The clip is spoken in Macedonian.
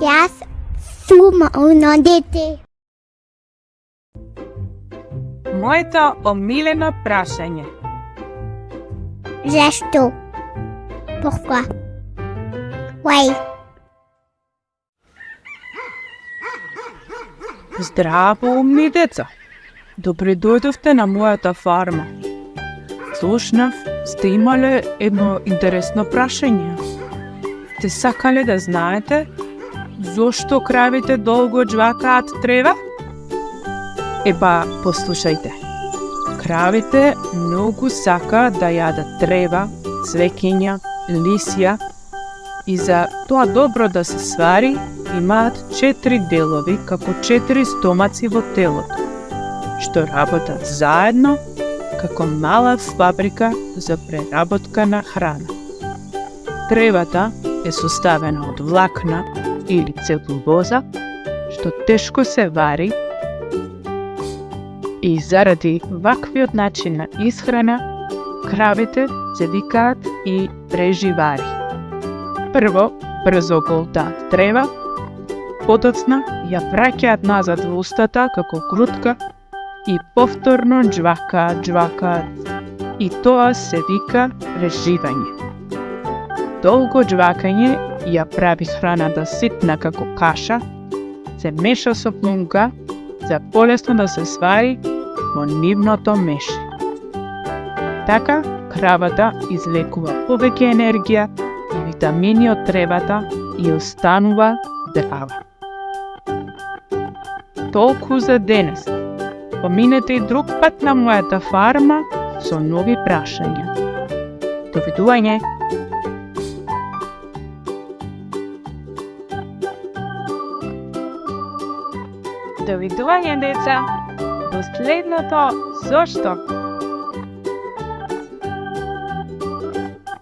Јас сум оно дете. Моето омилено прашање. Зашто? Pourquoi? Why? Здраво, умни деца! Добре дојдовте на мојата фарма. Слушнав, сте имале едно интересно прашање. Сте сакале да знаете зошто кравите долго џвакаат трева? Епа, послушајте. Кравите многу сакаат да јадат трева, цвеќиња, лисја и за тоа добро да се свари имаат 4 делови како 4 стомаци во телото, што работат заедно како мала фабрика за преработка на храна. Тревата е составена од влакна или целулоза, што тешко се вари и заради ваквиот начин на исхрана, кравите се викаат и преживари. Прво, брзо голтаат трева, потоцна ја праќаат назад во устата како грудка и повторно џвакаат. И тоа се вика преживање. Долго џвакање ја прави храната ситна како каша, се меша со плунка за полесно да се свари во нивното меше. Така, кравата излекува повеќе енергија и витамини од тревата и останува здрава. Толку за денес. Поминете и друг пат на мојата фарма со нови прашања. Довидување! Довидување, деца! До следното «Зошто?»